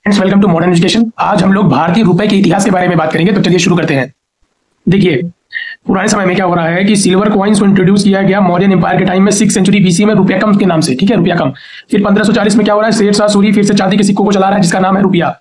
Friends, welcome to modern education. आज हम लोग भारतीय रुपए के इतिहास के बारे में बात करेंगे। तो चलिए शुरू करते हैं। देखिए, पुराने समय में क्या हो रहा है कि सिल्वर कॉइन्स को इंट्रोड्यूस किया गया मौर्यन एम्पायर के टाइम में 6th सेंचुरी बीसी में रुपया कम के नाम से। ठीक है, रुपया कम। फिर 1540 में क्या हो रहा है, शेर शाह सूरी फिर से चांदी के सिक्कों को चला रहा है जिसका नाम है रुपया।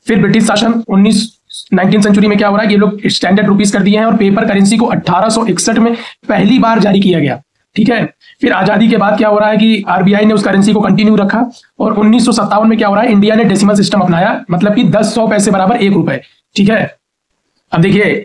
फिर ब्रिटिश शासन 19th सेंचुरी में क्या हो रहा है कि ये लोग स्टैंडर्ड रुपीस कर दिए हैं और पेपर करेंसी को 1861 में पहली बार जारी किया गया। ठीक है, फिर आजादी के बाद क्या हो रहा है कि आरबीआई ने उस करेंसी को कंटिन्यू रखा और 1957 में क्या हो रहा है, इंडिया ने डेसिमल सिस्टम अपनाया, मतलब कि 10 100 पैसे बराबर 1 रुपए। ठीक है, अब देखिए,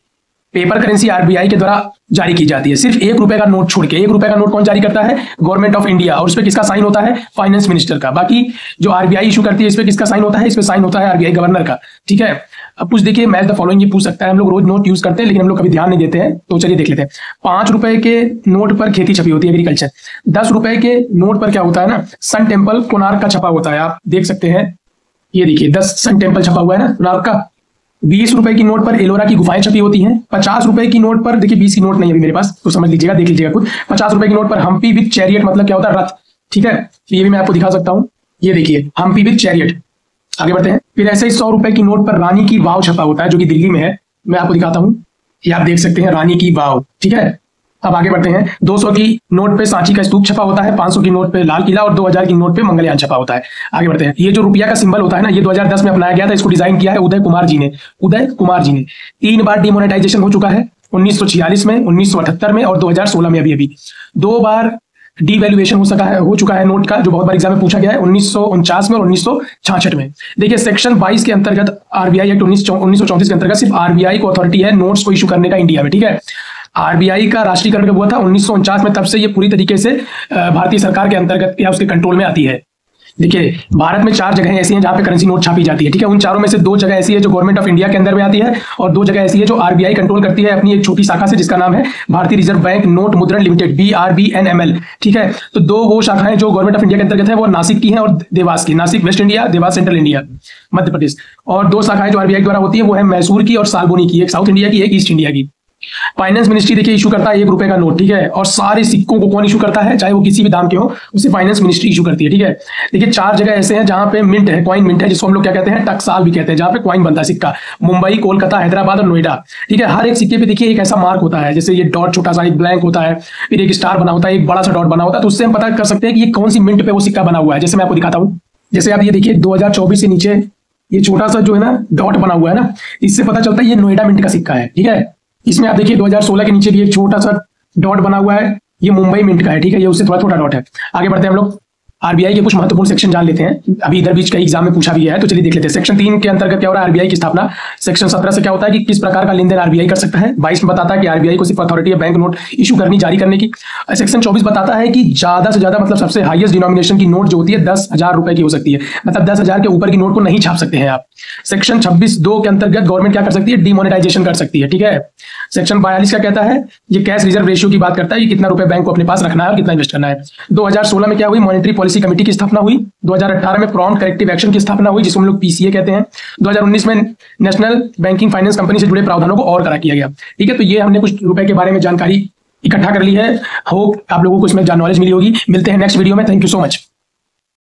पेपर करेंसी आरबीआई के द्वारा जारी की जाती है, सिर्फ 1 रुपए का नोट छोड़ के। 1 रुपए का नोट कौन जारी करता है? Government of India. और उस पर किसका साइन होता है? फाइनेंस मिनिस्टर का। बाकी जो आरबीआई इशू करती है इस पे किसका साइन होता है? इस पे साइन होता है आरबीआई गवर्नर का। ठीक है, अब कुछ देखिए, मैच द फॉलोइंग ये पूछ सकता है। हम लोग रोज नोट यूज करते हैं लेकिन हम लोग कभी ध्यान नहीं देते हैं, तो चलिए देख लेते हैं। 5 रुपए के नोट पर खेती छपी होती है, एग्रीकल्चर। 10 रुपए के नोट पर क्या होता है ना, सन टेम्पल कोणार्क का छपा होता है। आप देख सकते हैं, ये देखिए 10 सन टेम्पल छपा हुआ है ना कोणार्क का। 20 रुपए की नोट पर एलोरा की गुफाएं छपी होती हैं। 50 रुपए की नोट पर, देखिए 20 की नोट नहीं है अभी मेरे पास, तो समझ लीजिएगा, देख लीजिएगा खुद। 50 रुपए की नोट पर हम्पी विद चैरियट, मतलब क्या होता है? रथ। ठीक है, ये भी मैं आपको दिखा सकता हूं, ये देखिए हम्पी विद चैरियट। आगे बढ़ते हैं। फिर ऐसे ही 100 रुपए की नोट पर रानी की वाव छपा होता है जो कि दिल्ली में है। मैं आपको दिखाता हूं, ये आप देख सकते हैं, रानी की वाव। ठीक है, अब आगे बढ़ते हैं। 200 की नोट पे सांची का स्तूप छपा होता है, 500 की नोट पे लाल किला और 2000 की नोट पे मंगलयान छपा होता है। आगे बढ़ते हैं। ये जो रुपया का सिंबल होता है ना, ये 2010 में अपनाया गया था। इसको डिजाइन किया है उदय कुमार जी ने। उदय कुमार जी ने 3 बार डिमोनेटाइजेशन हो चुका है, 1946 में, 1978 में और 2016 में। अभी 2 बार डीवैल्यूएशन हो चुका है नोट का, जो बहुत बार एग्जाम में पूछा गया है, 1949 में और 1966 में। देखिए, सेक्शन 22 के अंतर्गत आरबीआई एक्ट 1934 के अंतर्गत सिर्फ आरबीआई को अथॉरिटी है नोट्स को इशू करने का इंडिया में। ठीक है, आरबीआई का राष्ट्रीयकरण कब हुआ था? 1949 में। तब से ये पूरी तरीके से भारतीय सरकार के अंतर्गत या उसके कंट्रोल में आती है। देखिए, भारत में 4 जगह ऐसी हैं जहां पे करेंसी नोट छापी जाती है। ठीक है, उन चारों में से 2 जगह ऐसी है जो गवर्नमेंट ऑफ इंडिया के अंदर में आती है और 2 जगह ऐसी है जो आरबीआई कंट्रोल करती है अपनी एक छोटी शाखा से, जिसका नाम है भारतीय रिजर्व बैंक नोट मुद्रण लिमिटेड, BRBNML। ठीक है, तो 2 वो शाखाएं जो गवर्नमेंट ऑफ इंडिया के अंतर्गत है वो नासिक की हैं और देवास की। Nashik west India, Dewas central India Madhya Pradesh. और 2 शाखाएं जो आरबीआई द्वारा होती है वो है मैसूर की और सालबोनी की, एक साउथ इंडिया की, एक ईस्ट इंडिया की। फाइनेंस मिनिस्ट्री देखिए इशू करता है 1 रुपए का नोट। ठीक है, और सारे सिक्कों को कौन इशू करता है? चाहे वो किसी भी दाम के हो, उसे फाइनेंस मिनिस्ट्री इशू करती है। ठीक है, देखिए 4 जगह ऐसे हैं जहां पे मिंट है, कॉइन मिंट है, जिसको हम लोग क्या कहते हैं? टकसाल भी कहते हैं, जहां पे कॉइन बनता है, सिक्का। मुंबई, कोलकाता, हैदराबाद और नोएडा। ठीक है, हर एक सिक्के पे देखिए एक ऐसा मार्क होता है, जैसे ये डॉट छोटा सा, एक ब्लैंक होता है, फिर एक स्टार बना होता है, एक बड़ा सा डॉट बना होता है। तो उससे हम पता कर सकते हैं कि ये कौन सी मिंट पे वो सिक्का बना हुआ है। जैसे मैं आपको दिखाता हूँ, जैसे आप ये देखिए 2024 से नीचे ये छोटा सा जो है ना डॉट बना हुआ है ना, इससे पता चलता है ये नोएडा मिंट का सिक्का है। ठीक है, इसमें आप देखिए 2016 के नीचे भी एक छोटा सा डॉट बना हुआ है, ये मुंबई मिंट का है। ठीक है, ये उससे थोड़ा थोड़ा डॉट है। आगे बढ़ते हैं, हम लोग आरबीआई के कुछ महत्वपूर्ण सेक्शन जान लेते हैं। अभी इधर बीच का एग्जाम में पूछा भी है, तो चलिए देख लेते हैं। सेक्शन 3 के अंतर्गत क्या हो रहा है? आरबीआई की स्थापना। सेक्शन 17 से क्या होता है कि किस प्रकार का लेन देन आरबीआई कर सकता है। 22 में बताता है कि आरबीआई को सिर्फ अथॉरिटी है बैंक नोट इशू करनी, जारी करने की। सेक्शन 24 बताता है कि ज्यादा से ज्यादा, मतलब सबसे हाईएस्ट डिनोमिनेशन की नोट जो होती है 10,000 रुपए की हो सकती है, मतलब 10,000 के ऊपर की नोट को नहीं छाप सकते हैं आप। सेक्शन 26(2) के अंतर्गत गवर्नमेंट क्या कर सकती है? डिमोनेटाइजेशन कर सकती है। ठीक है, सेक्शन 42 का कहता है, ये कैश रिजर्व रेशियो की बात करता है, ये कितना रुपए बैंक को अपने पास रखना है और कितना इन्वेस्ट करना है। 2016 में क्या हुई? मॉनेटरी पॉलिसी कमेटी की स्थापना हुई। 2018 में प्रॉम्प्ट करेक्टिव एक्शन की स्थापना हुई, जिसको हम लोग पीसीए कहते हैं। 2019 में नेशनल बैंकिंग फाइनेंस कंपनी से जुड़े प्रावधानों को और कड़ा किया गया। ठीक है, तो ये हमने कुछ रुपए के बारे में जानकारी इकट्ठा कर ली है। होप आप लोगों को इसमें नॉलेज मिली होगी। मिलते हैं नेक्स्ट वीडियो में। Thank you so much.